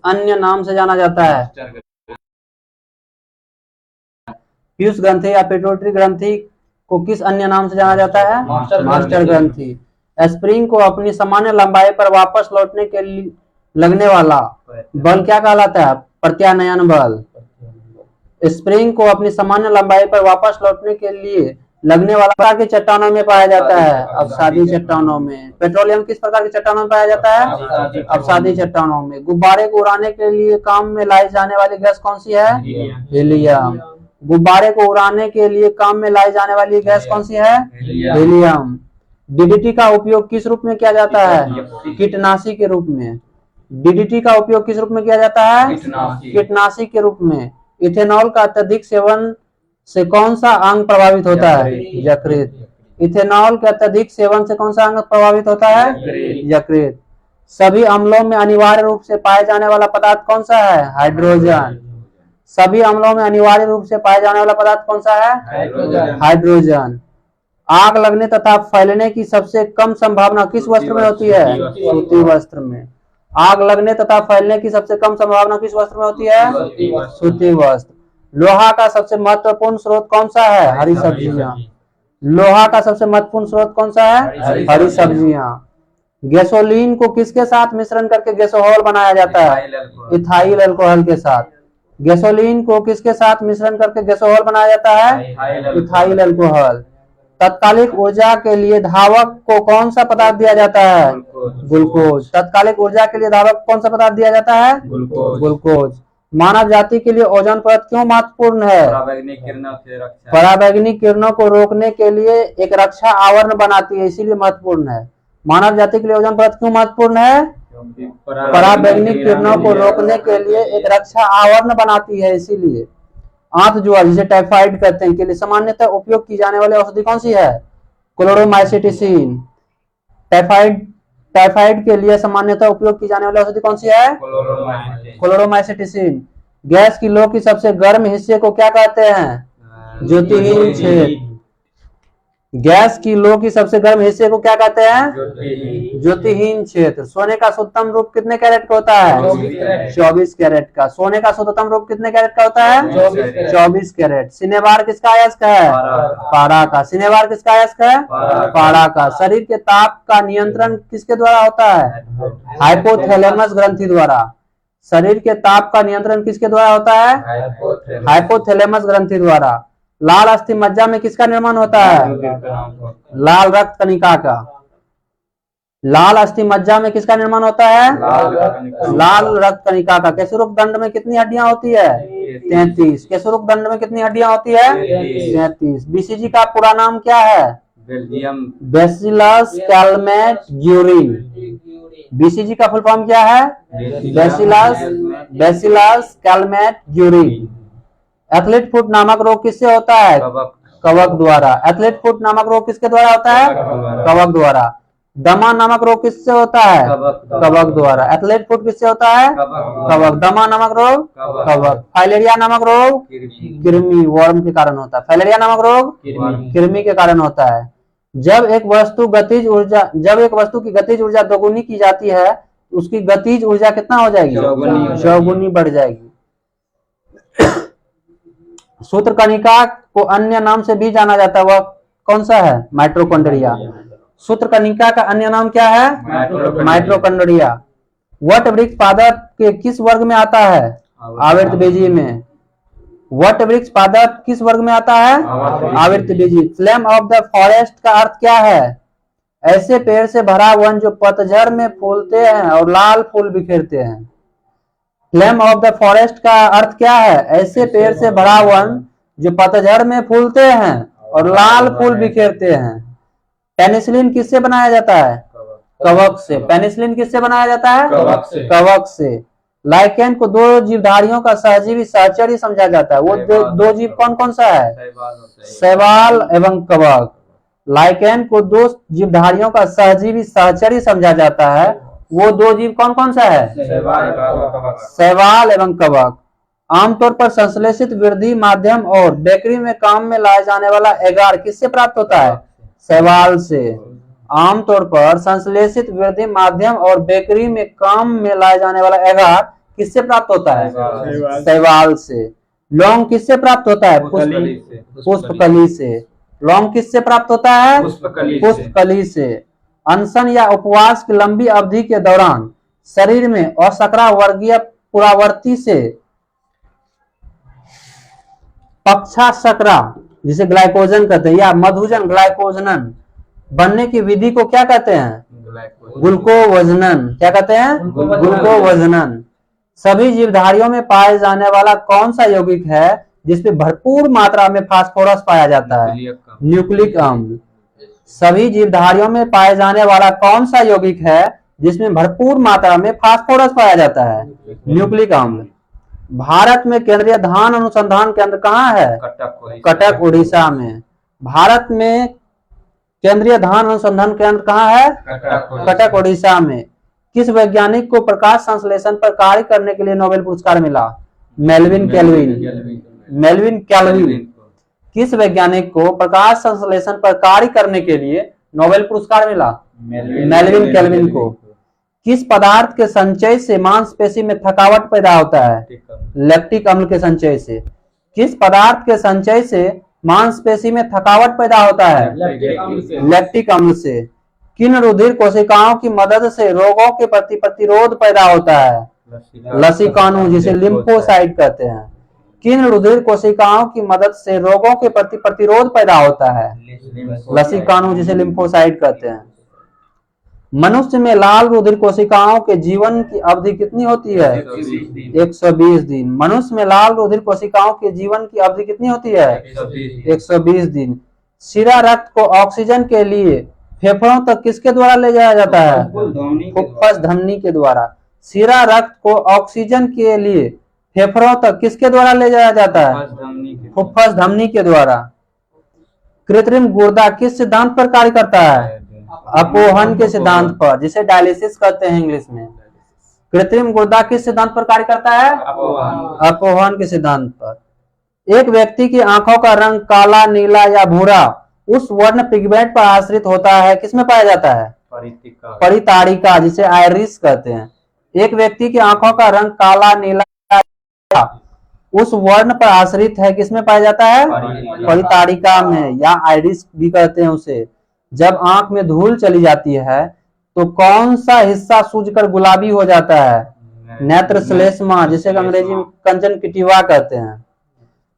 अन्य नाम से जाना जाता है? पीयूष ग्रंथि या पिट्यूटरी ग्रंथि को किस अन्य नाम से जाना जाता है? मास्टर ग्रंथि। स्प्रिंग को अपनी सामान्य लंबाई पर वापस लौटने के लिए लगने वाला बल क्या कहलाता है? प्रत्यानयन बल। स्प्रिंग को अपनी सामान्य लंबाई पर वापस लौटने के लिए लगने वाला प्रकार की चट्टानों में पाया जाता है? अवसादी चट्टानों में। पेट्रोलियम किस प्रकार की चट्टानों में पाया जाता है? अवसादी चट्टानों में। गुब्बारे को उड़ाने के लिए काम में लाई जाने वाली गैस कौन सी है? हीलियम। गुब्बारे को उड़ाने के लिए काम में लाई जाने वाली गैस कौन सी है? हीलियम। डीडीटी का उपयोग किस रूप में किया जाता है? कीटनाशी के रूप में। डीडीटी का उपयोग किस रूप में किया जाता है? कीटनाशी के रूप में। इथेनॉल का अत्यधिक सेवन से कौन सा अंग प्रभावित होता है? यकृत। इथेनॉल के अत्यधिक सेवन से कौन सा अंग प्रभावित होता है? यकृत। सभी अम्लों में अनिवार्य रूप से पाए जाने वाला पदार्थ कौन सा है? हाइड्रोजन। सभी अम्लों में अनिवार्य रूप से पाए जाने वाला पदार्थ कौन सा है? हाइड्रोजन। आग लगने तथा फैलने की सबसे कम संभावना किस वस्त्र में होती है? सूती वस्त्र में। आग लगने तथा फैलने की सबसे कम संभावना किस वस्त्र में होती है? सूती वस्त्र। लोहा का सबसे महत्वपूर्ण स्रोत कौन सा है? हरी सब्जियां। लोहा का सबसे महत्वपूर्ण स्रोत कौन सा है? हरी सब्जियां। गैसोलीन को किसके साथ मिश्रण करके गैसोहॉल बनाया जाता है? इथाइल अल्कोहल के साथ। गैसोलीन को किसके साथ मिश्रण करके गैसोहॉल बनाया जाता है? Ethyl alcohol. तत्कालिक ऊर्जा के लिए धावक को कौन सा पदार्थ दिया जाता है? ग्लूकोज। तत्कालिक ऊर्जा के लिए धावक कौन सा पदार्थ दिया जाता है? ग्लूकोज। मानव जाति के लिए ओजोन परत क्यों महत्वपूर्ण है? पराबैंगनी किरणों को रोकने के लिए एक रक्षा आवरण बनाती है, इसीलिए महत्वपूर्ण है। मानव जाति के लिए ओजोन परत क्यों महत्वपूर्ण है? पराबैंगनी किरणों को रोकने के लिए एक रक्षा आवरण बनाती है, इसीलिए। आंत जुआ जिसे टाइफाइड कहते हैं के लिए सामान्यतः उपयोग की जाने वाली औषधि कौन सी है? क्लोरोमाइसिटिसिन। टाइफाइड के लिए सामान्यतः उपयोग की जाने वाली औषधि कौन सी है? क्लोरोमाइसिटिसिन। गैस की लौ की सबसे गर्म हिस्से को क्या कहते हैं? ज्योतिहीन छेद। गैस की लौ की सबसे गर्म हिस्से को क्या कहते हैं? ज्योतिहीन क्षेत्र। सोने का शुद्धतम रूप कितने कैरेट का होता है? 24 कैरेट का। सोने का शुद्धतम रूप कितने कैरेट का होता है? 24 कैरेट। सिनेबार किसका अयस्क है? पारा का। सिनेबार किसका अयस्क है? पारा का। शरीर के ताप का नियंत्रण किसके द्वारा होता है? हाइपोथैलेमस ग्रंथि द्वारा। शरीर के ताप का नियंत्रण किसके द्वारा होता है? हाइपोथैलेमस ग्रंथि द्वारा। लाल अस्थि मज्जा में किसका निर्माण होता है? लाल रक्त कणिका का। लाल अस्थि मज्जा में किसका निर्माण होता है? लाल रक्त कणिका का। केशरुक दंड में कितनी हड्डियां होती है? 33। केशरुक दंड में कितनी हड्डियां होती है? 33। बीसीजी का पूरा नाम क्या है? Bacillus Calmette Guérin. बीसीजी का फुल फॉर्म क्या है? Bacillus Calmette Guérin. Athlete foot नामक रोग किससे होता है? कवक द्वारा। एथलीट फुट नामक रोग किसके द्वारा होता है? कवक द्वारा। दमा नामक रोग किससे होता है? कवक द्वारा। एथलीट फुट किससे होता है? कवक। दमा नामक रोग? कवक। फाइलेरिया नामक रोग? कृमि वर्म के कारण होता है। फाइलेरिया नामक रोग कृमि के कारण होता है। जब एक वस्तु की गतिज ऊर्जा दोगुनी की जाती है, उसकी गतिज ऊर्जा कितना हो जाएगी? चौगुनी बढ़ जाएगी। सूत्रकणिका को अन्य नाम से भी जाना जाता है, वह कौन सा है? माइटोकॉन्ड्रिया। सूत्रकणिका का अन्य नाम क्या है? माइटोकॉन्ड्रिया। वटवृक्ष पादप के किस वर्ग में आता है? आवृतबीजी में। वटवृक्ष पादप किस वर्ग में आता है? आवृतबीजी। फ्लेम ऑफ द फॉरेस्ट का अर्थ क्या है? ऐसे पेड़ से भरा वन जो पतझड़ में फूलते हैं और लाल फूल बिखेरते हैं। फ्लेम ऑफ द फॉरेस्ट का अर्थ क्या है? ऐसे पेड़ से भरा वन जो पतझड़ में फूलते हैं और लाल फूल बिखेरते हैं। पेनिसिलिन किससे बनाया जाता है? कवक से। पेनिसिलिन किससे बनाया जाता है? कवक से। लाइकेन को दो जीवधारियों का सहजीवी सहचर्य समझा जाता है, वो दो जीव कौन कौन सा है? शैवाल एवं कवक। लाइकेन को दो जीवधारियों का सहजीवी सहचर्य समझा जाता है, वो दो जीव कौन कौन सा है? शैवाल एवं कवक। आमतौर पर संश्लेषित वृद्धि माध्यम और बेकरी में काम में लाए जाने वाला एगार किससे प्राप्त होता है? शैवाल से। आमतौर पर संश्लेषित वृद्धि माध्यम और बेकरी में काम में लाए जाने वाला एगार किससे प्राप्त होता है? शैवाल। शैवाल से। लौंग किससे प्राप्त होता है? पुष्पकली से। लौंग किससे प्राप्त होता है? पुष्पकली से। अनशन या उपवास की लंबी अवधि के दौरान शरीर में अशर्करा वर्गीय पुरावर्ती से पक्षाशर्करा जिसे ग्लाइकोजन कहते हैं या मधुजन ग्लाइकोजनन बनने की विधि को क्या कहते हैं? ग्लूकोवजनन। क्या कहते हैं? ग्लूकोवजनन। सभी जीवधारियों में पाए जाने वाला कौन सा यौगिक है जिसमें भरपूर मात्रा में फास्फोरस पाया जाता है? न्यूक्लिक अम्ल। सभी जीवधारियों में पाए जाने वाला कौन सा यौगिक है जिसमें भरपूर मात्रा में फास्फोरस पाया जाता है? न्यूक्लिक अम्ल। भारत में केंद्रीय धान अनुसंधान केंद्र कहाँ है? कटक उड़ीसा में। भारत में केंद्रीय धान अनुसंधान केंद्र कहाँ है? कटक उड़ीसा में। किस वैज्ञानिक को प्रकाश संश्लेषण पर कार्य करने के लिए नोबेल पुरस्कार मिला? Melvin Calvin. Melvin Calvin. किस वैज्ञानिक को प्रकाश संश्लेषण पर कार्य करने के लिए नोबेल पुरस्कार मिला? मेल्विन कैल्विन को। किस पदार्थ के संचय से मांसपेशी में थकावट पैदा होता है? लैक्टिक अम्ल के संचय से। किस पदार्थ के संचय से मांसपेशी में थकावट पैदा होता है? लैक्टिक अम्ल से। किन रुधिर कोशिकाओं की मदद से रोगों के प्रति प्रतिरोध पैदा होता है? लसीकाणु जिसे लिम्फोसाइट कहते हैं। किन रुधिर कोशिकाओं की मदद से रोगों के प्रति प्रतिरोध पैदा होता है? लसीकाणु जिसे लिम्फोसाइट कहते हैं। मनुष्य में लाल रुधिर कोशिकाओं के जीवन की अवधि कितनी होती है? 120 दिन। मनुष्य में लाल रुधिर कोशिकाओं के जीवन की अवधि कितनी होती है? 120 दिन। शिरा रक्त को ऑक्सीजन के लिए फेफड़ों तक किसके द्वारा ले जाया जाता है? फुफ्फुस धमनी के द्वारा। शिरा रक्त को ऑक्सीजन के लिए फेफड़ों तक किसके द्वारा ले जाया जाता है? फुफ्फुस धमनी के द्वारा। कृत्रिम गुर्दा किस सिद्धांत पर कार्य करता है? अपोहन के सिद्धांत पर, जिसे डायलिसिस कहते हैं इंग्लिश में। कृत्रिम गुर्दा किस सिद्धांत पर कार्य करता है? अपोहन के सिद्धांत पर। एक व्यक्ति की आंखों का रंग काला, नीला या भूरा उस वर्ण पिगमेंट पर आश्रित होता है, किसमें पाया जाता है? परिताड़िका जिसे आइरिस कहते हैं। एक व्यक्ति की आंखों का रंग काला, नीला उस वर्ण पर आश्रित है, किसमें पाया जाता है? परिताड़िका में या आइरिस भी कहते हैं उसे। जब आंख में धूल चली जाती है तो कौन सा हिस्सा सूजकर गुलाबी हो जाता है? नेत्र श्लेष्मा जिसे अंग्रेजी में कंजंक्टिवा कहते हैं।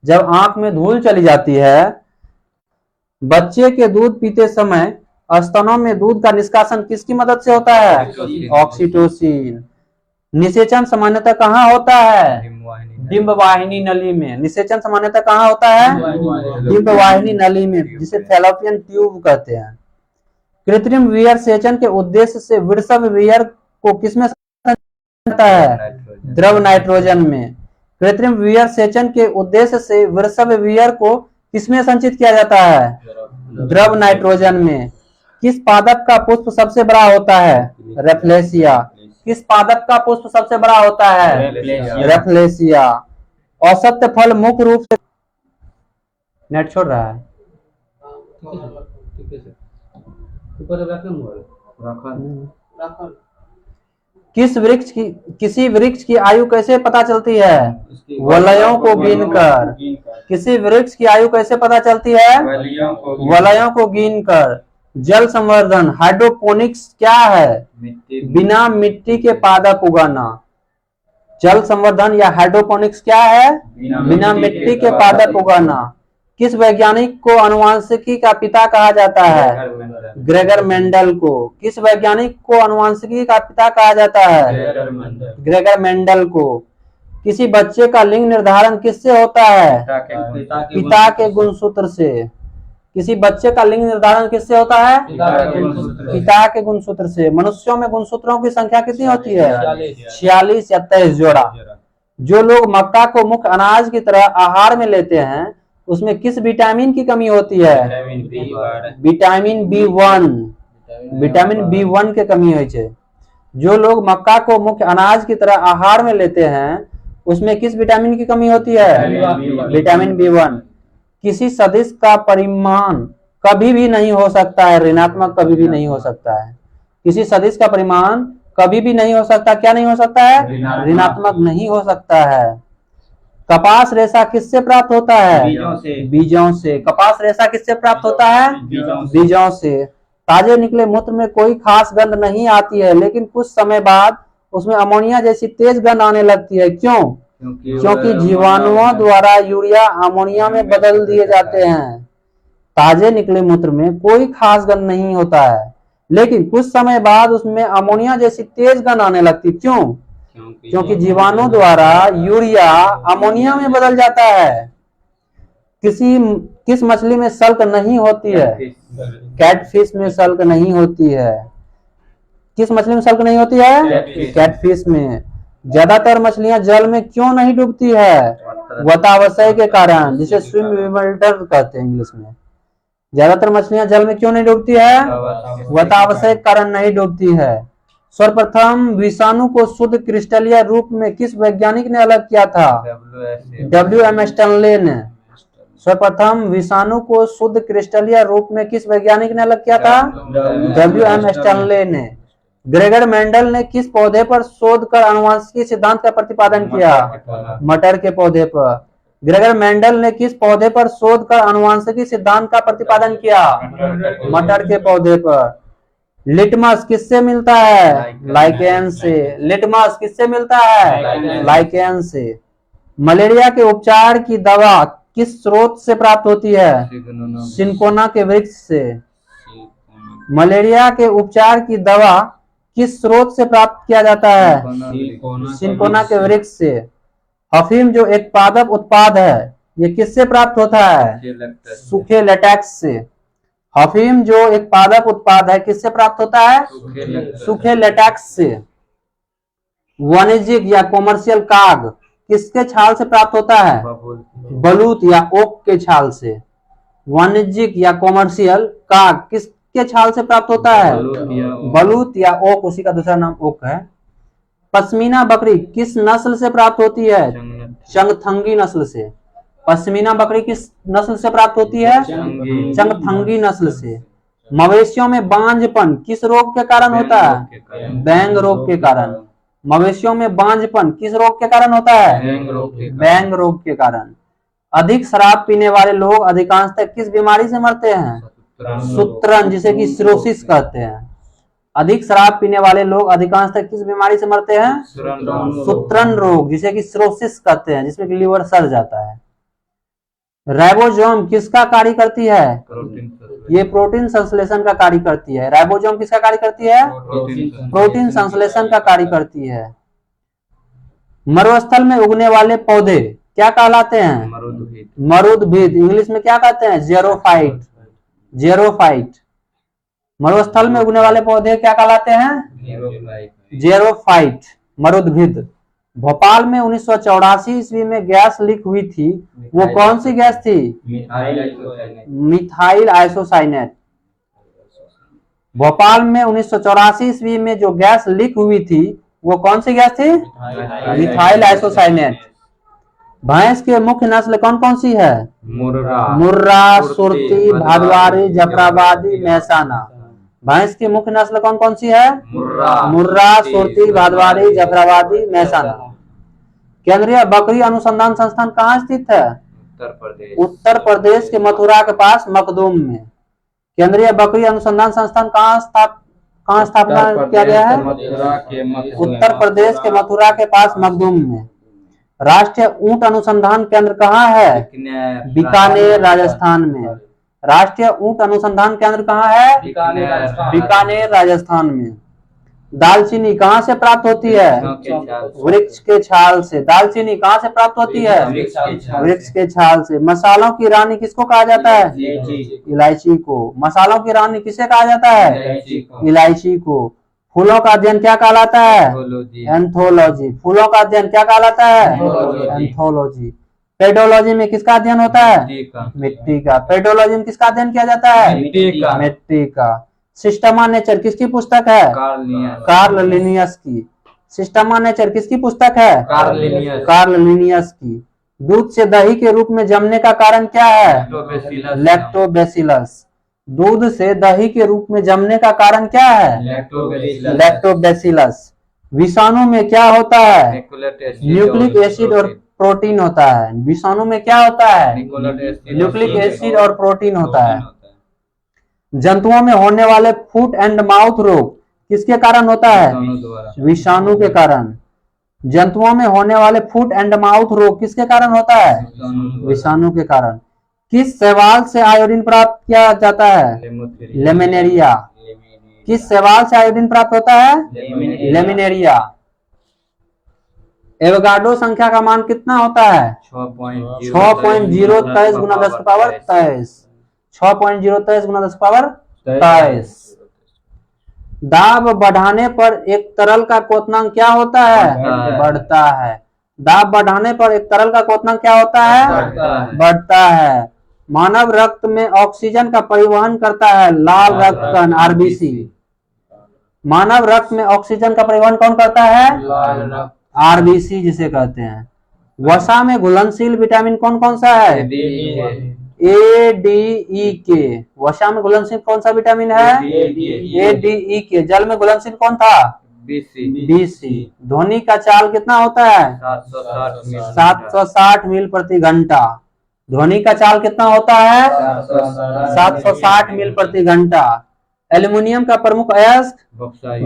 जब आंख में धूल चली जाती है, बच्चे के दूध पीते समय स्तनों में दूध का निष्कासन किसकी मदद से होता है? ऑक्सीटोसिन। निषेचन सामान्यतः कहाँ होता है? डिंब वाहिनी नली में। निषेचन सामान्यतः कहाँ होता है? डिंब वाहिनी नली में, जिसे फैलोपियन ट्यूब कहते हैं। कृत्रिम वीर्य सेचन के उद्देश्य से वृषभ वीर्य को किसमें जाता है? द्रव नाइट्रोजन में। कृत्रिम वीर्य सेचन के उद्देश्य से वृषभ वीर्य को किसमें संचित किया जाता है? द्रव नाइट्रोजन में। किस पादप का पुष्प सबसे बड़ा होता है? रेफ्लेसिया। किस पादप का पुष्प सबसे बड़ा होता है? रेफ्लेसिया। औसत फल मुख्य रूप से नेट छोड़ रहा है। किसी वृक्ष की आयु कैसे पता चलती है? वलयों को गिनकर। किसी वृक्ष की आयु कैसे पता चलती है? वलयों को गिनकर। जल संवर्धन हाइड्रोपोनिक्स क्या है? बिना मिट्टी के पादप उगाना। जल संवर्धन या हाइड्रोपोनिक्स क्या है? बिना मिट्टी के पादप उगाना। किस वैज्ञानिक को अनुवांशिकी का पिता कहा जाता है? ग्रेगर मेंडल को। किस वैज्ञानिक को अनुवांशिकी का पिता कहा जाता है? ग्रेगर मेंडल को। किसी बच्चे का लिंग निर्धारण किससे होता है? पिता के गुणसूत्र से। किसी बच्चे का लिंग निर्धारण किससे होता है? पिता के गुणसूत्र से। मनुष्यों में गुणसूत्रों की संख्या कितनी होती है? 46 या 23 जोड़ा। जो लोग मक्का को मुख्य अनाज की तरह आहार में लेते हैं, उसमें किस विटामिन की कमी होती है? Vitamin B1। विटामिन B1 की कमी होती है। जो लोग मक्का को मुख्य अनाज की तरह आहार में लेते हैं, उसमें किस विटामिन की कमी होती है? Vitamin B1। किसी सदिश का परिमाण कभी भी नहीं हो सकता है ऋणात्मक, कभी भी नहीं हो सकता है। किसी सदिश का परिमाण कभी भी नहीं हो सकता। क्या नहीं हो सकता है? ऋणात्मक नहीं हो सकता है। कपास रेशा किससे प्राप्त होता है? बीजों से। बीजों से। कपास रेशा किससे प्राप्त होता है? बीजों से। ताजे निकले मूत्र में कोई खास गंध नहीं आती है, लेकिन कुछ समय बाद उसमें अमोनिया जैसी तेज गंध आने लगती है। क्यों? क्योंकि जीवाणुओं द्वारा यूरिया अमोनिया में बदल दिए जाते हैं। ताजे निकले मूत्र में कोई खास गंध नहीं होता है, लेकिन कुछ समय बाद उसमें अमोनिया जैसी तेज गंध आने लगती। क्यों? क्योंकि जीवाणु द्वारा यूरिया अमोनिया में बदल जाता है। किस मछली में सल्क नहीं होती है? कैटफिश में सल्क नहीं होती है। किस मछली में सल्क नहीं होती है? कैटफिश में। ज्यादातर मछलियां जल में क्यों नहीं डूबती है? वतावशय के कारण, जिसे स्विम विमल्टर कहते हैं इंग्लिश में। ज्यादातर मछलियां जल में क्यों नहीं डूबती है? वतावशय के कारण नहीं डूबती है। सर्वप्रथम विषाणु को शुद्ध क्रिस्टलीय रूप में किस वैज्ञानिक ने अलग किया था? W.M. स्टैनले ने। सर्वप्रथम विषाणु को शुद्ध क्रिस्टलीय रूप में किस वैज्ञानिक ने अलग किया था? W.M. स्टैनले ने। ग्रेगर मेंडल ने किस पौधे पर शोध कर आनुवंशिकी सिद्धांत का प्रतिपादन किया? मटर के पौधे पर। ग्रेगर मेंडल ने किस पौधे पर शोध कर आनुवंशिकी सिद्धांत का प्रतिपादन किया? मटर के पौधे पर। लिटमस किससे मिलता है? लाइकेन से। लिटमस किससे मिलता है? लाइकेन से। मलेरिया के उपचार की दवा किस स्रोत से प्राप्त होती है? सिनकोना के वृक्ष से। मलेरिया के उपचार की दवा किस स्रोत से प्राप्त किया जाता है? सिनकोना के वृक्ष से। अफीम जो एक पादप उत्पाद है, ये किससे प्राप्त होता है? सूखे लेटेक्स से। अफीम जो एक पादप उत्पाद है, किससे प्राप्त होता है? सूखे लेटेक्स से। वाणिज्यिक या कॉमर्शियल काग किसके छाल से प्राप्त होता है? बलूत या ओक के छाल से। वाणिज्यिक या कॉमर्शियल काग किसके छाल से प्राप्त होता है? बलूत या ओक, उसी का दूसरा नाम ओक है। पश्मीना बकरी किस नस्ल से प्राप्त होती है? चंगथंगी नस्ल से। पश्मीना बकरी किस नस्ल से प्राप्त होती है? चंगथंगी नस्ल से। मवेशियों में बांझपन किस रोग के कारण होता है? बैंग रोग के कारण। मवेशियों में बांझपन किस रोग के कारण होता है? बैंग रोग के कारण। अधिक शराब पीने वाले लोग अधिकांशतः किस बीमारी से मरते हैं? सूत्रन, जिसे कि सिरोसिस कहते हैं। अधिक शराब पीने वाले लोग अधिकांशतः किस बीमारी से मरते हैं? सूत्रन रोग, जिसे कि सिरोसिस कहते हैं, जिसमें कि लीवर सड़ जाता है। राइबोसोम किसका कार्य करती है? ये प्रोटीन संश्लेषण का कार्य करती है। राइबोसोम किसका कार्य करती है? प्रोटीन संश्लेषण का कार्य करती है। मरुस्थल में उगने वाले पौधे क्या कहलाते हैं? मरुद्भिद। इंग्लिश में क्या कहते हैं? जेरोफाइट। जेरोफाइट। मरुस्थल में उगने वाले पौधे क्या कहलाते हैं? जेरोफाइट, मरुद्भिद। भोपाल में 1984 ईस्वी में गैस लीक हुई थी, वो कौन सी गैस थी? Methyl isocyanate. भोपाल में 1984 ईस्वी में जो गैस लीक हुई थी, वो कौन सी गैस थी? Methyl isocyanate. भैंस के मुख्य नस्ल कौन कौन सी है? मुर्रा, सुरती, भादवारी, जफराबादी, महसाना। भैंस की मुख्य नस्ल कौन कौन सी है? मुर्रा, सुरती, भादवारी, जफराबादी, महसाना। केंद्रीय बकरी अनुसंधान संस्थान कहाँ स्थित है? उत्तर प्रदेश के मथुरा के पास मखदूम में। केंद्रीय बकरी अनुसंधान संस्थान कहाँ स्थापना किया गया है? उत्तर प्रदेश के मथुरा के पास मखदूम में। राष्ट्रीय ऊंट अनुसंधान केंद्र कहाँ है? बीकानेर, राजस्थान में। राष्ट्रीय ऊंट अनुसंधान केंद्र कहाँ है? बीकानेर, राजस्थान में। दालचीनी कहाँ से प्राप्त होती है? वृक्ष के छाल से। दालचीनी कहाँ से प्राप्त होती है? वृक्ष के छाल से। मसालों की रानी किसको कहा जाता है? इलायची को। मसालों की रानी किसे कहा जाता है? इलायची को। फूलों का अध्ययन क्या कहलाता है? एंथोलॉजी। फूलों का अध्ययन क्या कहलाता है? एंथोलॉजी। पेडोलॉजी में किसका अध्ययन होता है? मिट्टी का। पेडोलॉजी में किसका अध्ययन किया जाता है? मिट्टी का। सिस्टमा नेचर किसकी पुस्तक है? कार्ल लिनियस की। सिस्टमा नेचर किसकी पुस्तक है? कार्ल लिनियस की। दूध से दही के रूप में जमने का कारण क्या है? लैक्टोबैसिलस। दूध से दही के रूप में जमने का कारण क्या है? लैक्टोबैसिलस। विषाणु में क्या होता है? न्यूक्लिक एसिड और प्रोटीन होता है। विषाणु में क्या होता है? न्यूक्लिक एसिड और प्रोटीन होता है। जंतुओं में होने वाले फुट एंड माउथ रोग किसके कारण होता है? विषाणु के कारण। जंतुओं में होने वाले फुट एंड माउथ रोग किसके कारण होता है? विषाणु के कारण। किस शैवाल से आयोडीन प्राप्त किया जाता है? लेमिनेरिया। किस शैवाल से आयोडीन प्राप्त होता है? लेमिनेरिया। एवोगाड्रो संख्या का मान कितना होता है? 6.023 गुना 10 पावर 23। 6.023 गुना 10 पावर 23। दाब बढ़ाने पर एक तरल का क्वथनांक क्या होता है? बढ़ता है। दाब बढ़ाने पर एक तरल का क्वथनांक क्या होता है? बढ़ता है। मानव रक्त में ऑक्सीजन का परिवहन करता है लाल रक्त कण आरबीसी। मानव रक्त में ऑक्सीजन का परिवहन कौन करता है? आरबीसी जिसे कहते हैं। वसा में घुलनशील विटामिन कौन कौन सा है? ए डी ई के। वसा में घुलनशील कौन सा विटामिन है? ए डी ई के। जल में घुलनशील कौन था? बीसी। ध्वनि का चाल कितना होता है? 760 मील प्रति घंटा। ध्वनि का चाल कितना होता है? 760 मील प्रति घंटा। एल्युमिनियम का प्रमुख अयस्क?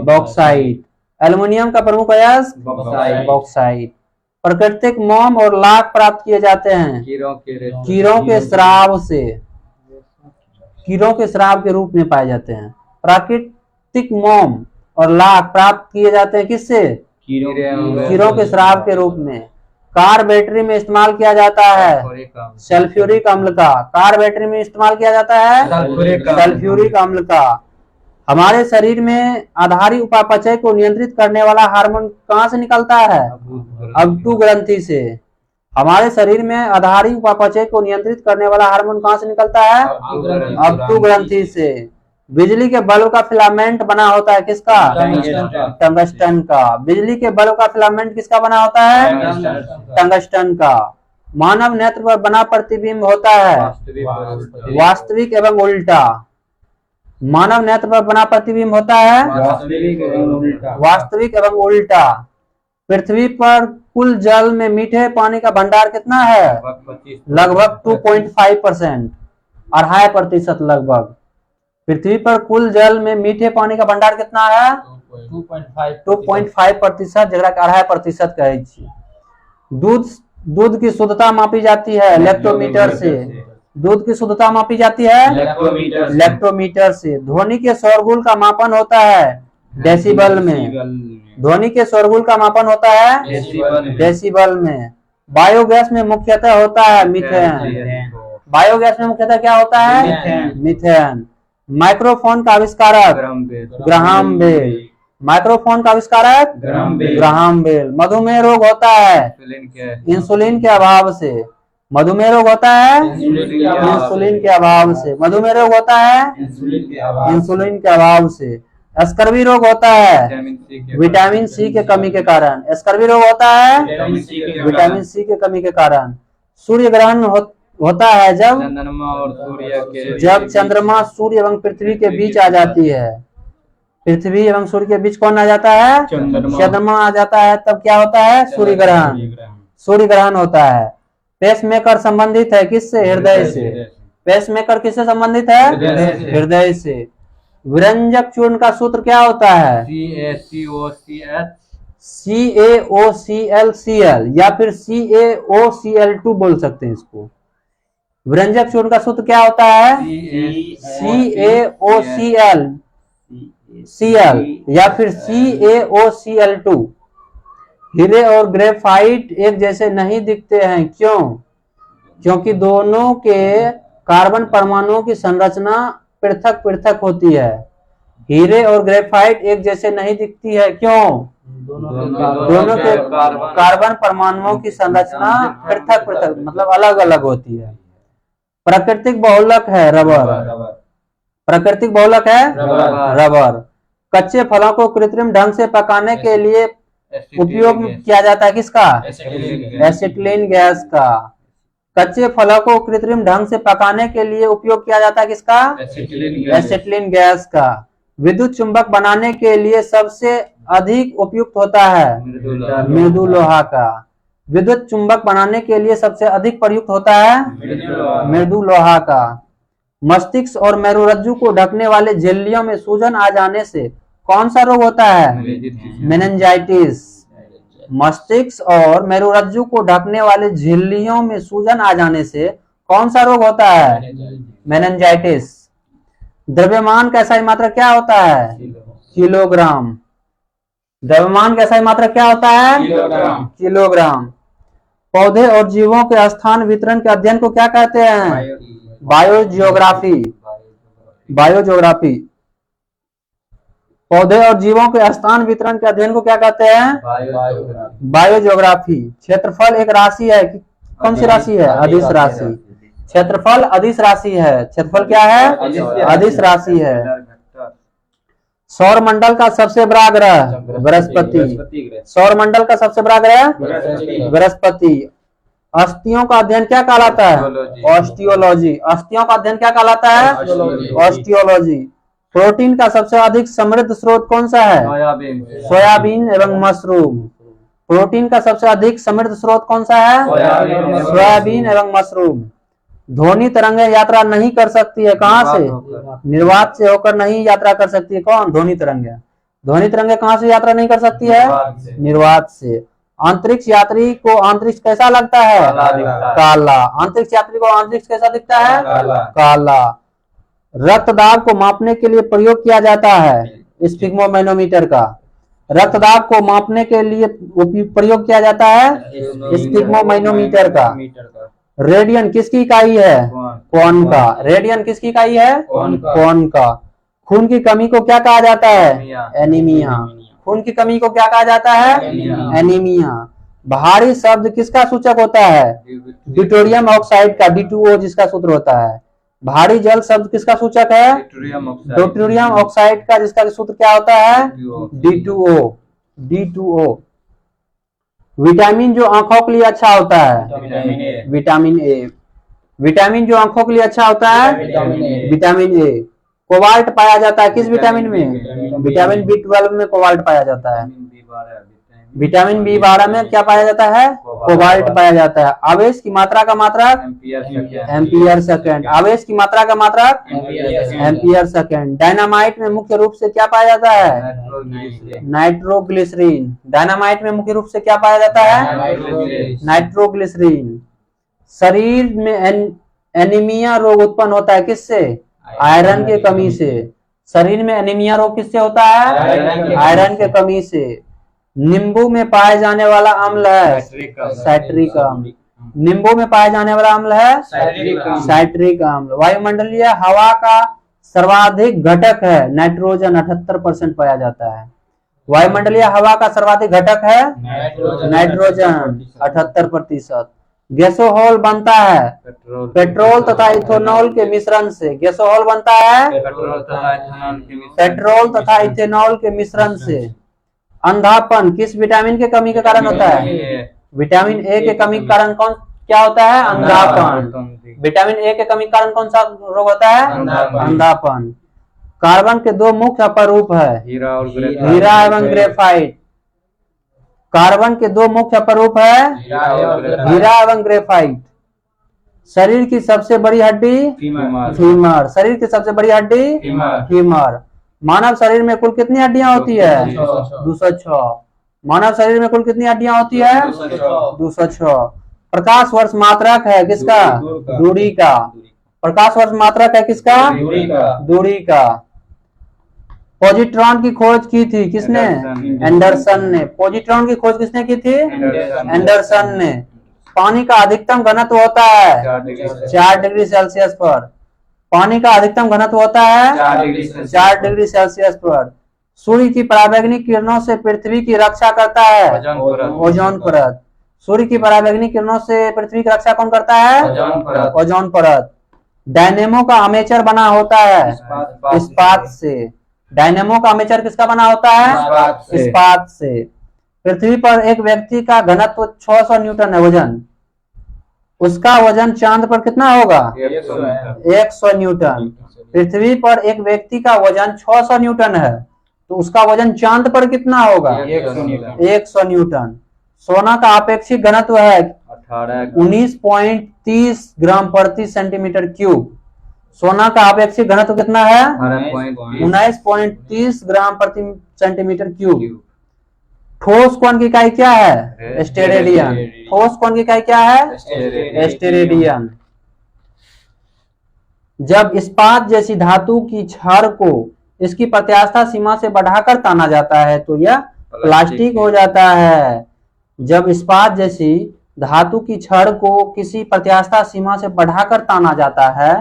बॉक्साइट। एल्युमिनियम का प्रमुख अयस्क? बॉक्साइट। प्राकृतिक मोम और लाख प्राप्त किए जाते हैं कीड़ों के स्राव से। कीड़ों के स्राव के रूप में पाए जाते हैं। प्राकृतिक मोम और लाख प्राप्त किए जाते हैं किससे? कीड़ों के स्राव के रूप में। कार बैटरी में इस्तेमाल किया जाता है सल्फ्यूरिक अम्ल का। कार बैटरी में इस्तेमाल किया जाता है सल्फ्यूरिक अम्ल का। हमारे शरीर में आधारी उपापचय को नियंत्रित करने वाला हार्मोन कहाँ से निकलता है? अब्टू ग्रंथि से। हमारे शरीर में आधारी उपापचय को नियंत्रित करने वाला हार्मोन कहाँ से निकलता है? अब्टू ग्रंथि से। बिजली के बल्ब का फिलामेंट बना होता है किसका? टंगस्टन का। बिजली के बल्ब का फिलामेंट किसका बना होता है? टंगस्टन का। मानव नेत्र पर बना प्रतिबिंब होता है वास्तविक एवं उल्टा। मानव नेत्र पर बना प्रतिबिंब होता है वास्तविक एवं उल्टा। पृथ्वी पर कुल जल में मीठे पानी का भंडार कितना है? लगभग 2.5%। 2.5% लगभग। पृथ्वी पर कुल जल में मीठे पानी का भंडार कितना है? 2.5%, जगह 2.5% कहे छी। दूध की शुद्धता मापी जाती है लैक्टोमीटर से। दूध की शुद्धता मापी जाती है लैक्टोमीटर से। ध्वनि के शोरगुल का मापन होता है डेसिबल में। ध्वनि के शोरगुल का मापन होता है डेसिबल में। बायोगैस में मुख्यतः होता है मीथेन। बायोगैस में मुख्यतः क्या होता है? मीथेन। माइक्रोफोन का आविष्कारक ग्राहम बेल। माइक्रोफोन का आविष्कारक ग्राहम बेल। मधुमेह रोग होता है इंसुलिन के अभाव से। मधुमेह रोग होता है इंसुलिन के अभाव से। मधुमेह रोग होता है इंसुलिन के अभाव से। स्कर्वी रोग होता है विटामिन सी के कमी के कारण। स्कर्वी रोग होता है विटामिन सी के कमी के कारण। सूर्य ग्रहण होता है जब चंद्रमा सूर्य एवं पृथ्वी के बीच आ जाती है। पृथ्वी एवं सूर्य के बीच कौन आ जाता है? चंद्रमा आ जाता है। तब क्या होता है? सूर्य ग्रहण। सूर्य ग्रहण होता है। पेसमेकर संबंधित है किससे? हृदय से। पेसमेकर किससे संबंधित है? हृदय से। विरंजक चूर्ण का सूत्र क्या होता है? CaOClCl या फिर CaOCl2 बोल सकते हैं इसको। विरंजक चूर्ण का सूत्र क्या होता है? CaOClCl या फिर CaOCl2। हीरे और ग्रेफाइट एक जैसे नहीं दिखते हैं, क्यों? क्योंकि दोनों के कार्बन परमाणुओं की संरचना पृथक पृथक होती है। हीरे और ग्रेफाइट एक जैसे नहीं दिखती है, क्यों? दोनों के कार्बन परमाणुओं की संरचना पृथक पृथक मतलब अलग अलग होती है। प्राकृतिक बहुलक है रबर। प्राकृतिक बहुलक है रबर। कच्चे फलों को कृत्रिम ढंग से पकाने के लिए उपयोग किया जाता है किसका? एसिटिलीन गैस का। कच्चे फलों को कृत्रिम ढंग से पकाने के लिए उपयोग किया जाता है किसका? एसिटिलीन गैस का। विद्युत चुंबक बनाने के लिए सबसे अधिक उपयुक्त होता है मृदु लोहा का। विद्युत चुंबक बनाने के लिए सबसे अधिक प्रयुक्त होता है मृदु लोहा का। मस्तिष्क और मेरुरज्जु को ढकने वाले झिल्लियों में सूजन आ जाने से कौन सा रोग होता है? मेनिंजाइटिस। मस्तिष्क और मेरुरज्जु को ढकने वाले झिल्लियों में सूजन आ जाने से कौन सा रोग होता है? मेनिंजाइटिस। द्रव्यमान का SI मात्रक क्या होता है? किलोग्राम। द्रव्यमान का SI मात्रक क्या होता है? किलोग्राम। पौधे और जीवों के स्थान वितरण के अध्ययन को क्या कहते हैं? बायोजियोग्राफी। बायोजियोग्राफी। पौधे और जीवों के स्थान वितरण के अध्ययन को क्या कहते हैं? बायोजियोग्राफी। क्षेत्रफल एक राशि है, कौन सी राशि है? अदिश राशि। क्षेत्रफल अदिश राशि है। क्षेत्रफल क्या है? अदिश राशि है। सौर मंडल का सबसे बड़ा ग्रह बृहस्पति। सौर मंडल का सबसे बड़ा ग्रह बृहस्पति। अस्थियों का अध्ययन क्या कहलाता है? ऑस्टियोलॉजी। अस्थियों का अध्ययन क्या कहलाता है? ऑस्टियोलॉजी। प्रोटीन का सबसे अधिक समृद्ध स्रोत कौन सा है? सोयाबीन एवं मशरूम। प्रोटीन का सबसे अधिक समृद्ध स्रोत कौन सा है? सोयाबीन एवं मशरूम। ध्वनि तरंगे यात्रा नहीं कर सकती है, कहाँ से? निर्वात से होकर नहीं यात्रा कर सकती है। कौन? ध्वनि तरंगे। ध्वनि तरंगे कहाँ से यात्रा नहीं कर सकती है? निर्वात से। अंतरिक्ष यात्री को अंतरिक्ष कैसा लगता है? काला। अंतरिक्ष यात्री को अंतरिक्ष कैसा दिखता है? काला। रक्तदाब को मापने के लिए प्रयोग किया जाता है स्फिग्मोमैनोमीटर का। रक्तदाब को मापने के लिए प्रयोग किया जाता है स्फिग्मोमैनोमीटर का। रेडियन किसकी इकाई है? क्वार्न का। रेडियन किसकी इकाई है? क्वार्न का। खून की कमी को क्या कहा जाता है? एनीमिया। खून की कमी को क्या कहा जाता है? एनीमिया। भारी शब्द किसका सूचक होता है? ड्यूटेरियम ऑक्साइड का, D2O जिसका सूत्र होता है। भारी जल शब्द किसका सूचक है? ड्यूटेरियम ऑक्साइड का, जिसका सूत्र क्या होता है? D2O। D2O। विटामिन जो आंखों के लिए अच्छा होता है? Vitamin A. विटामिन जो आंखों के लिए अच्छा होता है? Vitamin A. कोबाल्ट पाया जाता है किस विटामिन में? विटामिन B12 में कोबाल्ट पाया जाता है। विटामिन B12 में क्या पाया जाता है? कोबाल्ट पाया जाता है। आवेश की मात्रा का मात्रक? Ampere second. आवेश की मात्रा का मात्रक? Ampere second. डायनामाइट में मुख्य रूप से क्या पाया जाता है? नाइट्रोग्लिसरीन। डायनामाइट में मुख्य रूप से क्या पाया जाता है? नाइट्रोग्लिसरीन। शरीर में एनीमिया रोग उत्पन्न होता है किससे? आयरन की कमी से। शरीर में एनीमिया रोग किससे होता है? आयरन की कमी से। नींबू में पाए जाने वाला अम्ल है साइट्रिक अम्ल। नींबू में पाए जाने वाला अम्ल है साइट्रिक अम्ल। वायुमंडलीय हवा का सर्वाधिक घटक है नाइट्रोजन, 78% पाया जाता है। वायुमंडलीय हवा का सर्वाधिक घटक है नाइट्रोजन, 78%। गैसोहॉल बनता है पेट्रोल तथा इथेनॉल के मिश्रण से। गैसोहॉल बनता है पेट्रोल तथा इथेनॉल के मिश्रण से। अंधापन किस विटामिन के कमी के कारण होता है? विटामिन ए के कमी के कारण कौन क्या होता है? अंधापन। विटामिन ए के कमी के कारण कौन सा रोग होता है? अंधापन। कार्बन के दो मुख्य अपरूप है हीरा एवं ग्रेफाइट। कार्बन के दो मुख्य अपरूप है हीरा एवं ग्रेफाइट। शरीर की सबसे बड़ी हड्डी फीमर। शरीर की सबसे बड़ी हड्डी फीमर। मानव शरीर में कुल कितनी हड्डियां होती है? 206। मानव शरीर में कुल कितनी हड्डियां होती है? 206। प्रकाश वर्ष मात्रक है किसका? दूरी का। प्रकाश वर्ष मात्रक है किसका? दूरी का। पॉजिट्रॉन की खोज की थी किसने? एंडरसन ने। पॉजिट्रॉन की खोज किसने की थी? एंडरसन ने। पानी का अधिकतम घनत्व होता है 4 डिग्री सेल्सियस पर। पानी का अधिकतम घनत्व होता है 4 डिग्री सेल्सियस पर। सूर्य की पराबैंगनी किरणों से पृथ्वी की रक्षा करता है ओजोन परत। सूर्य की पराबैंगनी किरणों से पृथ्वी की रक्षा कौन करता है? ओजोन परत। डायनेमो का आर्मेचर बना होता है इस्पात से। डायनेमो का आर्मेचर किसका बना होता है? इस्पात से। पृथ्वी पर एक व्यक्ति का घनत्व 600 न्यूटन है। वजन उसका वजन चांद पर कितना होगा? 100 न्यूटन। पृथ्वी पर एक व्यक्ति का वजन 600 न्यूटन है, तो उसका वजन चांद पर कितना होगा? 100 न्यूटन। सोना का आपेक्षिक घनत्व है 19.30 ग्राम प्रति सेंटीमीटर क्यूब। सोना का आपेक्षिक घनत्व कितना है? 19.30 ग्राम प्रति सेंटीमीटर क्यूब। ठोस कोण की इकाई क्या है? स्टेरेडियन। ठोस कोण की इकाई क्या है? स्टेरेडियन। जब इस्पात जैसी धातु की छड़ को इसकी प्रत्यास्थ सीमा से बढ़ाकर ताना जाता है तो यह प्लास्टिक हो जाता है। जब इस्पात जैसी धातु की छड़ को किसी प्रत्यास्थ सीमा से बढ़ाकर ताना जाता है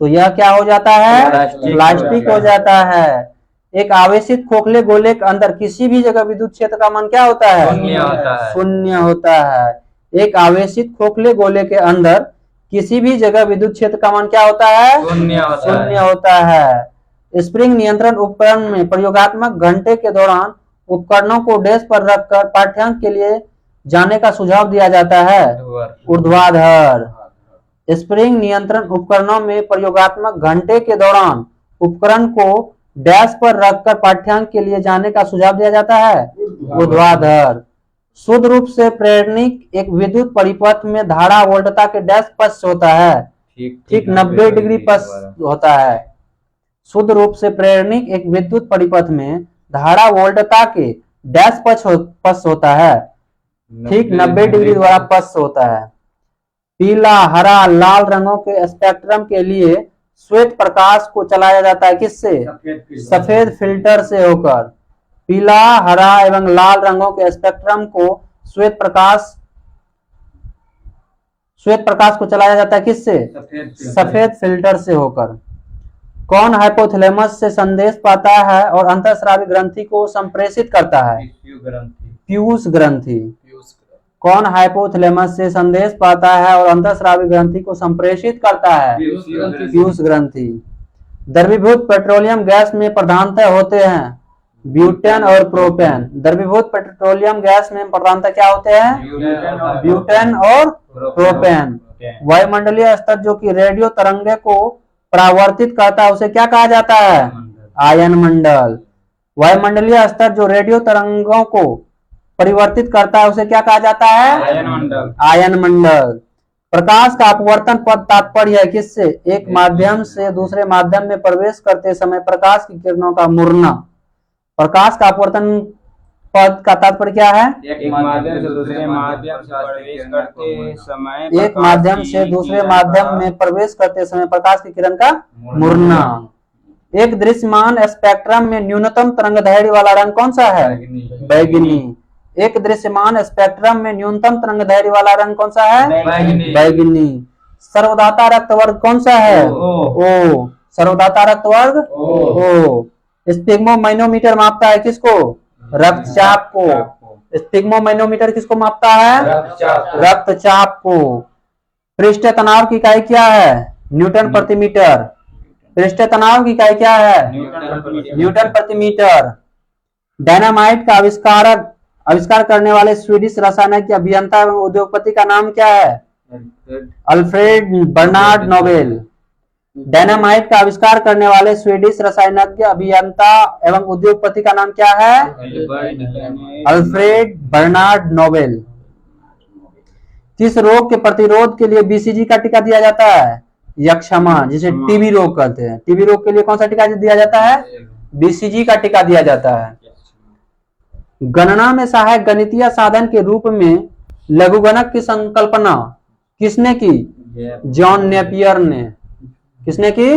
तो यह क्या हो जाता है? प्लास्टिक हो जाता है। एक आवेशित खोखले गोले के अंदर किसी भी जगह विद्युत क्षेत्र का मान क्या होता है? शून्य होता है। एक आवेशित खोखले गोले के अंदर किसी भी जगह विद्युत क्षेत्र का मान क्या होता है? शून्य होता है। स्प्रिंग नियंत्रण उपकरण में प्रयोगात्मक घंटे के दौरान उपकरणों को डेस्क पर रखकर पाठ्यांक के लिए जाने का सुझाव दिया जाता है ऊर्ध्वाधर। स्प्रिंग नियंत्रण उपकरणों में प्रयोगात्मक घंटे के दौरान उपकरण को डेस्क पर रखकर पाठ्यांक के लिए जाने का सुझाव दिया जाता है ऊर्ध्वाधर। शुद्ध रूप से प्रेरणिक एक विद्युत परिपथ में धारा वोल्टता के डैश पक्ष होता है, ठीक 90 डिग्री पक्ष होता है। शुद्ध रूप से प्रेरणिक एक विद्युत परिपथ में धारा वोल्टता के डैश पक्ष होता है, ठीक 90 डिग्री द्वारा पक्ष होता है। पीला, हरा, लाल रंगों के स्पेक्ट्रम के लिए श्वेत प्रकाश को चलाया जाता है किससे? सफेद फिल्टर से होकर। पीला, हरा एवं लाल रंगों के स्पेक्ट्रम को श्वेत प्रकाश को चलाया जाता है किससे? सफेद फिल्टर से होकर। कौन हाइपोथैलेमस से संदेश पाता है और अंतःस्रावी ग्रंथि को संप्रेषित करता है? पीयूष ग्रंथि। कौन हाइपोथैलेमस से संदेश पाता है और अंतःस्रावी ग्रंथि को संप्रेषित करता है? पीयूष ग्रंथि। द्रवीभूत पेट्रोलियम गैस में प्रधानतः होते हैं ब्यूटेन और प्रोपेन। द्रवीभूत पेट्रोलियम गैस में प्रधानतः क्या होते हैं? ब्यूटेन और प्रोपेन। वायुमंडलीय स्तर जो कि रेडियो तरंगे को परावर्तित करता है उसे क्या कहा जाता है? आयन मंडल। वायुमंडलीय स्तर जो रेडियो तरंगों को परिवर्तित करता है उसे क्या कहा जाता है? आयन मंडल। प्रकाश का अपवर्तन पद तात्पर्य है किससे? एक माध्यम से दूसरे माध्यम में प्रवेश करते समय प्रकाश की किरणों का मुड़ना। प्रकाश का अपवर्तन पद का तात्पर्य क्या है? एक माध्यम से दूसरे माध्यम से प्रवेश करते समय एक माध्यम से दूसरे माध्यम में प्रवेश करते समय प्रकाश की किरण का मुड़ना। एक दृश्यमान स्पेक्ट्रम में न्यूनतम तरंगदैर्घ्य वाला रंग कौन सा है? बैगनी। एक दृश्यमान स्पेक्ट्रम में न्यूनतम तरंगदैर्घ्य वाला रंग कौन सा है? बैगनी। सर्वदाता रक्त वर्ग कौन सा है? ओ। सर्वदाता रक्त वर्ग ओ। स्पिग्मोमैनोमीटर मापता है किसको? रक्तचाप को। स्पिग्मोमैनोमीटर किसको मापता है? रक्तचाप को। पृष्ठ तनाव की इकाई क्या है? न्यूटन प्रति मीटर। पृष्ठ तनाव की इकाई क्या है? न्यूटन प्रति मीटर। डायनामाइट का आविष्कार करने वाले स्वीडिश रासायनिक अभियंता एवं उद्योगपति का नाम क्या है? Alfred Bernard Nobel. डायनामाइट का आविष्कार करने वाले स्वीडिश रासायनिक अभियंता एवं उद्योगपति का नाम क्या है? Alfred Bernard Nobel. किस रोग के प्रतिरोध के लिए बीसीजी का टीका दिया जाता है? यक्षमा, जिसे टीबी रोग कहते हैं। टीबी रोग के लिए कौन सा टीका दिया जाता है? बीसीजी का टीका दिया जाता है। गणना में सहायक गणितीय साधन के रूप में लघुगणक की संकल्पना किसने की? जॉन नेपियर ने। किसने की?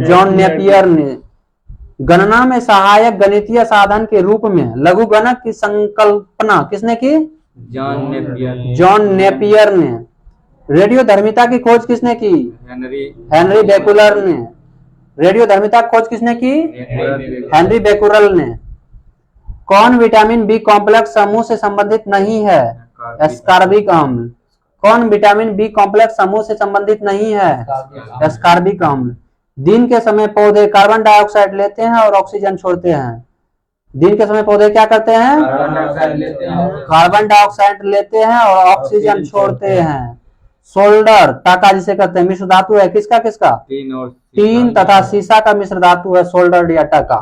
जॉन नेपियर ने। गणना में सहायक गणितीय साधन के रूप में लघुगणक की संकल्पना किसने की? जॉन नेपियर ने। रेडियोधर्मिता की खोज किसने की? हेनरी बेकुलर ने। रेडियोधर्मिता की खोज किसने की? हेनरी बेकुलर ने। कौन विटामिन बी कॉम्प्लेक्स समूह से संबंधित नहीं है? एस्कॉर्बिक अम्ल। कौन विटामिन बी कॉम्प्लेक्स समूह से संबंधित नहीं है? एस्कॉर्बिक अम्ल। दिन के समय पौधे कार्बन डाइऑक्साइड लेते हैं और ऑक्सीजन छोड़ते हैं। दिन के समय पौधे क्या करते हैं? कार्बन डाइऑक्साइड लेते हैं और ऑक्सीजन छोड़ते हैं। सोल्डर टाका जिसे कहते हैं मिश्र धातु है किसका किसका? टीन तथा सीसा का मिश्र धातु है सोल्डर या टाका।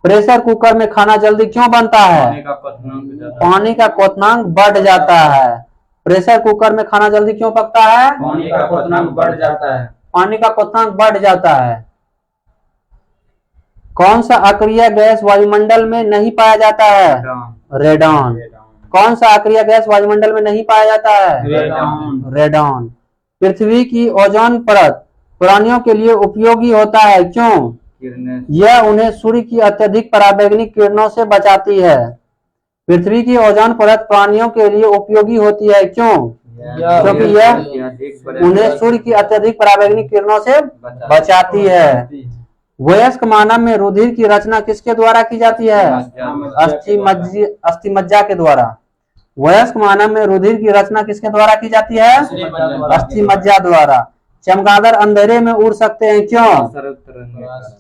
प्रेशर कुकर में खाना जल्दी क्यों बनता है? पानी का क्वथनांक बढ़ जाता है। प्रेशर कुकर में खाना जल्दी क्यों पकता है? पानी का क्वथनांक बढ़ जाता है। पानी का क्वथनांक बढ़ जाता है। कौन सा अक्रिय गैस वायुमंडल में नहीं पाया जाता है? रेडॉन। कौन सा अक्रिय गैस वायुमंडल में नहीं पाया जाता है? रेडॉन। पृथ्वी की ओजोन परत प्राणियों के लिए उपयोगी होता है क्यों? यह उन्हें सूर्य की अत्यधिक पराबैंगनी किरणों से बचाती है। पृथ्वी की ओजोन परत प्राणियों के लिए उपयोगी होती है क्यों? क्योंकि यह उन्हें सूर्य की अत्यधिक पराबैंगनी किरणों से बचाती है। वयस्क मानव में रुधिर की रचना किसके द्वारा की जाती है? अस्थि मज्जा के द्वारा। वयस्क मानव में रुधिर की रचना किसके द्वारा की जाती है? अस्थि मज्जा द्वारा। चमगादड़ अंधेरे में उड़ सकते हैं क्यों?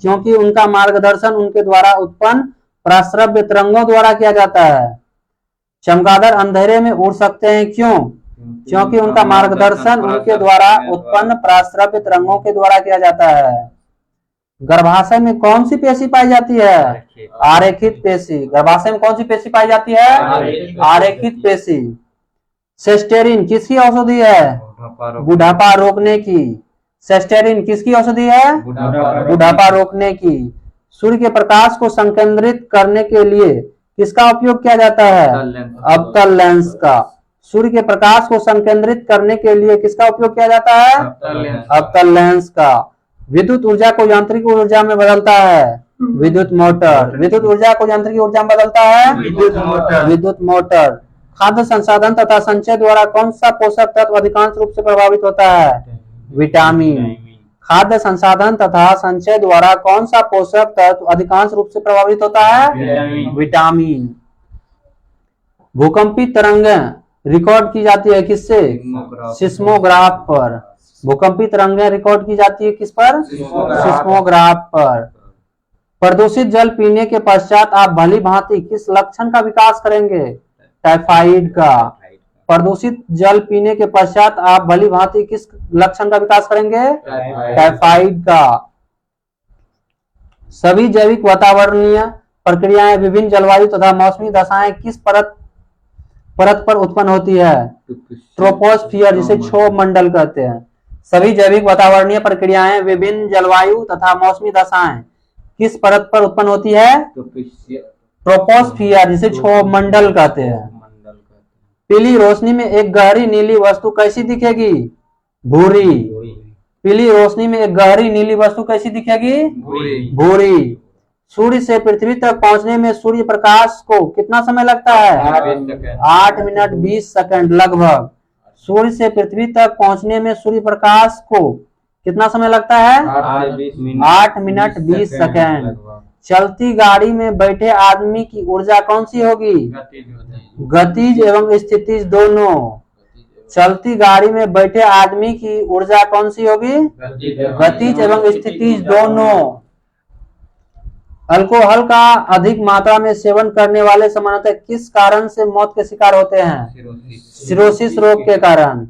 क्योंकि उनका मार्गदर्शन उनके द्वारा उत्पन्न पराश्रव्य तरंगों द्वारा किया जाता है। चमगादड़ अंधेरे में उड़ सकते हैं क्यों? क्योंकि उनका मार्गदर्शन उनके द्वारा उत्पन्न पराश्रव्य तरंगों के द्वारा किया जाता है। गर्भाशय में कौन सी पेशी पाई जाती है? आरेखित पेशी। गर्भाशय में कौन सी पेशी पाई जाती है? आरेखित पेशी। सेस्टेरिन किसकी औषधि है? बुढ़ापा रोकने की। सेस्टेरिन किसकी औषधि है? बुढ़ापा रोकने की। सूर्य के प्रकाश को संकेंद्रित करने के लिए किसका उपयोग किया जाता है? अवतल लेंस का। सूर्य के प्रकाश को संकेंद्रित करने के लिए किसका उपयोग किया जाता है? अवतल लेंस का। विद्युत ऊर्जा को यांत्रिक ऊर्जा में बदलता है विद्युत मोटर। विद्युत ऊर्जा को यांत्रिक ऊर्जा में बदलता है विद्युत मोटर। खाद्य संसाधन तथा संचय द्वारा कौन सा पोषक तत्व अधिकांश रूप से प्रभावित होता है? विटामिन। खाद्य संसाधन तथा संचय द्वारा कौन सा पोषक तत्व अधिकांश रूप से प्रभावित होता है? विटामिन। भूकंपी तरंगें रिकॉर्ड की जाती है किससे? सिस्मोग्राफ पर। भूकंपी तरंगें रिकॉर्ड की जाती है किस पर? सिस्मोग्राफ पर। प्रदूषित जल पीने के पश्चात आप भली भांति किस लक्षण का विकास करेंगे? टाइफाइड का। प्रदूषित जल पीने के पश्चात आप भली भांति किस लक्षण का विकास करेंगे? टाइफाइड का। सभी जैविक वातावरणीय प्रक्रियाएं विभिन्न जलवायु तथा मौसमी दशाएं किस परत पर उत्पन्न होती है? ट्रोपोस्फियर जिसे क्षोभ मंडल कहते हैं। सभी जैविक वातावरणीय प्रक्रियाएं विभिन्न जलवायु तथा मौसमी दशाएं किस परत पर उत्पन्न होती है? ट्रोपोस्फियर जिसे क्षोभ मंडल कहते हैं। पीली रोशनी में एक गहरी नीली वस्तु कैसी दिखेगी? भूरी। पीली रोशनी में एक गहरी नीली वस्तु कैसी दिखेगी? भूरी। सूर्य से पृथ्वी तक पहुंचने में सूर्य प्रकाश को कितना समय लगता है? 8 मिनट 20 सेकंड लगभग। सूर्य से पृथ्वी तक पहुंचने में सूर्य प्रकाश को कितना समय लगता है? 8 मिनट 20 सेकंड। चलती गाड़ी में बैठे आदमी की ऊर्जा कौन सी होगी? गतिज एवं स्थितिज दोनों। चलती गाड़ी में बैठे आदमी की ऊर्जा कौन सी होगी? गतिज एवं स्थितिज दोनों। अल्कोहल का अधिक मात्रा में सेवन करने वाले सामान्यतः किस कारण से मौत के शिकार होते हैं? सिरोसिस रोग के कारण।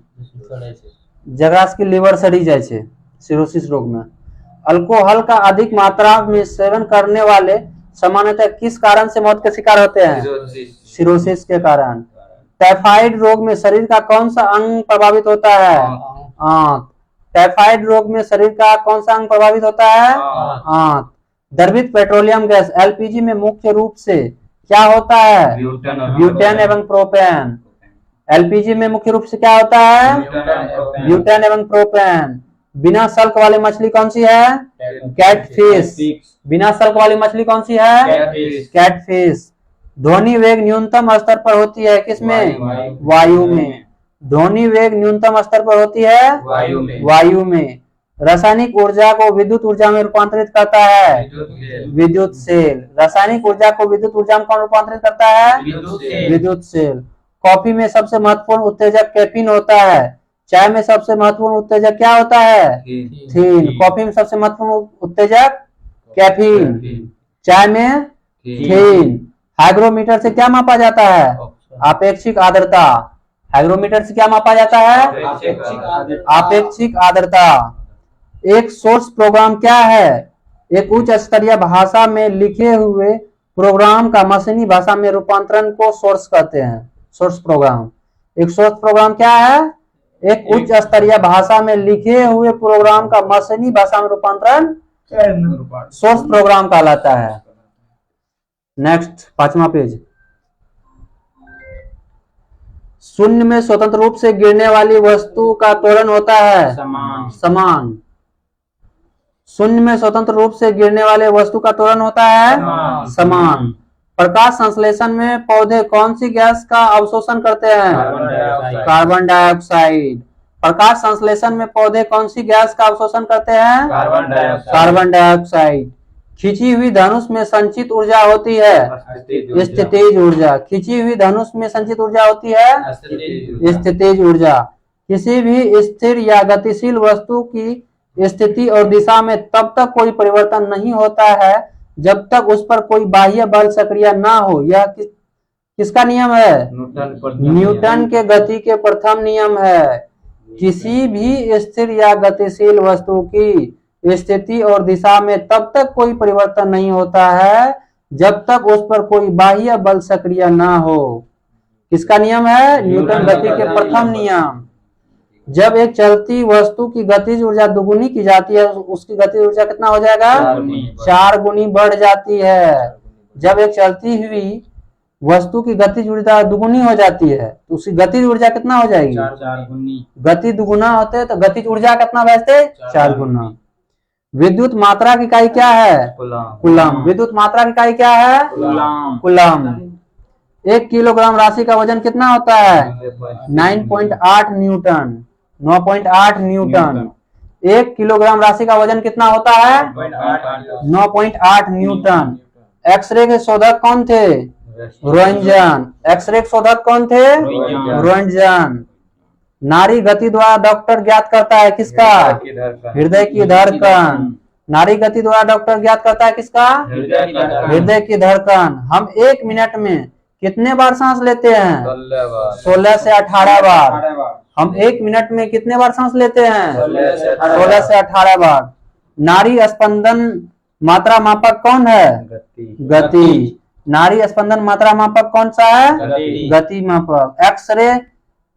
जगह की लिवर सड़ी जाए छे सिरोसिस रोग में। अल्कोहल का अधिक मात्रा में सेवन करने वाले सामान्यतः किस कारण से मौत के शिकार होते हैं? सिरोसिस के कारण। टाइफाइड रोग में शरीर का कौन सा अंग प्रभावित होता है? आंत। टाइफाइड रोग में शरीर का कौन सा अंग प्रभावित होता है? आंत। द्रवित पेट्रोलियम गैस एलपीजी में मुख्य रूप से क्या होता है? ब्यूटेन एवं प्रोपेन। एलपीजी में मुख्य रूप से क्या होता है? ब्यूटेन एवं प्रोपेन। बिना सल्क वाली मछली कौन सी है? कैटफिश। बिना सल्क वाली मछली कौन सी है? कैटफिश। ध्वनि वेग न्यूनतम स्तर पर होती है किसमें? वायु में। ध्वनि वेग न्यूनतम स्तर पर होती है वायु में। रासायनिक ऊर्जा को विद्युत ऊर्जा में रूपांतरित करता है विद्युत सेल। रासायनिक ऊर्जा को विद्युत ऊर्जा में कौन रूपांतरित करता है? विद्युत सेल। कॉफी में सबसे महत्वपूर्ण उत्तेजक कैफीन होता है। चाय में सबसे महत्वपूर्ण उत्तेजक क्या होता है? थीन। कॉफी में सबसे महत्वपूर्ण उत्तेजक कैफीन, चाय में थीन। हाइग्रोमीटर से क्या मापा जाता है? आपेक्षिक आर्द्रता। हाइग्रोमीटर से क्या मापा जाता है? आपेक्षिक आर्द्रता। एक सोर्स प्रोग्राम क्या है? एक उच्च स्तरीय भाषा में लिखे हुए प्रोग्राम का मशीनी भाषा में रूपांतरण को सोर्स कहते हैं। Source program. एक सोर्स प्रोग्राम क्या है? एक उच्च स्तरीय भाषा में लिखे हुए प्रोग्राम का मशीनी भाषा में रूपांतरण सोर्स प्रोग्राम कहलाता है। नेक्स्ट 5वां पेज। शून्य में स्वतंत्र रूप से गिरने वाली वस्तु का त्वरण होता है समान। शून्य में स्वतंत्र रूप से गिरने वाले वस्तु का त्वरण होता है समान। प्रकाश संश्लेषण में पौधे कौन सी गैस का अवशोषण करते हैं? Carbon dioxide. प्रकाश संश्लेषण में पौधे कौन सी गैस का अवशोषण करते हैं? Carbon dioxide. खिंची हुई धनुष में संचित ऊर्जा होती है स्थितिज ऊर्जा। खिंची हुई धनुष में संचित ऊर्जा होती है स्थितिज ऊर्जा। किसी भी स्थिर या गतिशील वस्तु की स्थिति और दिशा में तब तक कोई परिवर्तन नहीं होता है जब तक उस पर कोई बाह्य बल सक्रिय ना हो। यह किसका नियम है? न्यूटन के गति के प्रथम नियम है। किसी भी स्थिर या गतिशील वस्तु की स्थिति और दिशा में तब तक कोई परिवर्तन नहीं होता है जब तक उस पर कोई बाह्य बल सक्रिय ना हो। किसका नियम है? न्यूटन गति के प्रथम नियम। जब एक चलती वस्तु की गतिज ऊर्जा दुगुनी की जाती है उसकी गतिज ऊर्जा कितना हो जाएगा? 4 गुनी बढ़ जाती है। जब एक चलती हुई वस्तु की गतिज ऊर्जा दुगुनी हो जाती है तो उसकी गतिज ऊर्जा कितना हो जाएगी? 4 गुनी। गति दुगुना होते तो गतिज ऊर्जा कितना बचते? 4 गुना। विद्युत मात्रा की इकाई क्या है? कूलम। विद्युत मात्रा की इकाई क्या है? कूलम। 1 किलोग्राम राशि का वजन कितना होता है? 9.8 न्यूटन। 9.8 न्यूटन। 1 किलोग्राम राशि का वजन कितना होता है? 9.8 न्यूटन। एक्सरे के शोधक कौन थे? रोएंटगन। एक्सरे के शोधक कौन थे? रोएंटगन। नाड़ी गति द्वारा डॉक्टर ज्ञात करता है किसका? हृदय की धड़कन। नाड़ी गति द्वारा डॉक्टर ज्ञात करता है किसका? हृदय की धड़कन। हम 1 मिनट में कितने बार सांस लेते हैं? 16 से 18 बार। हम 1 मिनट में कितने बार सांस लेते हैं? 16 से 18 बार। नाड़ी स्पंदन मात्रा मापक कौन है? गति। नाड़ी स्पंदन मात्रा मापक कौन सा है? गति मापक। एक्सरे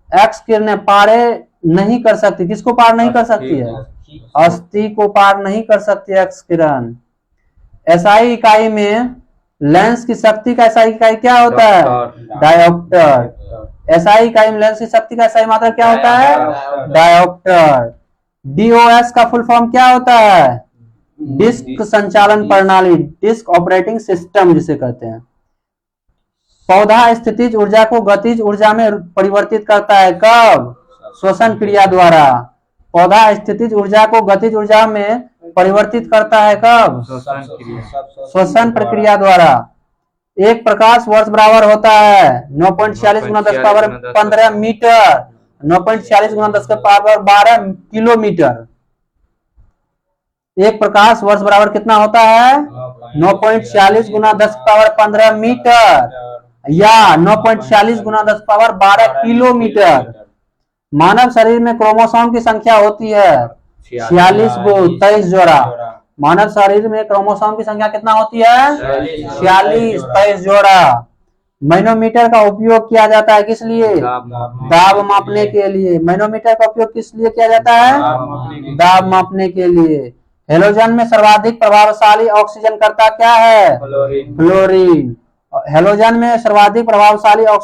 एक्स किरणें पारे नहीं कर सकती। किसको पार नहीं कर सकती है? अस्थि को पार नहीं कर सकती एक्स किरण। एसआई इकाई में लेंस की शक्ति का एसआई इकाई क्या होता है? डायोप्टर। एसआई इकाई में लेंस की शक्ति का एसआई मात्रा क्या होता है? डायोप्टर। डीओएस का फुल फॉर्म क्या होता है? डिस्क संचालन प्रणाली। डिस्क ऑपरेटिंग सिस्टम जिसे कहते हैं। पौधा स्थितिज ऊर्जा को गतिज ऊर्जा में परिवर्तित करता है कब? श्वसन क्रिया द्वारा। पौधा स्थितिज ऊर्जा को गतिज ऊर्जा में परिवर्तित करता है कब? श्वसन प्रक्रिया द्वारा। एक प्रकाश वर्ष बराबर होता है 9.46 × 10⁻15 मीटर। 9.46 × 10⁻12 किलोमीटर। एक प्रकाश वर्ष बराबर कितना होता है? 9.46 × 10⁻15 मीटर या 9.46 × 10⁻12 किलोमीटर। मानव शरीर में क्रोमोसोम की संख्या होती है 46 गो 23 जोड़ा। मानव शरीर में क्रोमोसोम की संख्या कितना होती है? 46 23 जोड़ा। मैनोमीटर का उपयोग किया जाता है किस लिए? दाब मापने के लिए। मैनोमीटर का उपयोग किस लिए किया जाता है? दाब मापने के लिए। हेलोजन में सर्वाधिक प्रभावशाली ऑक्सीजन कर्ता क्या है? फ्लोरीन। हेलोजन में सर्वाधिक प्रभावशाली ऑक्सीजन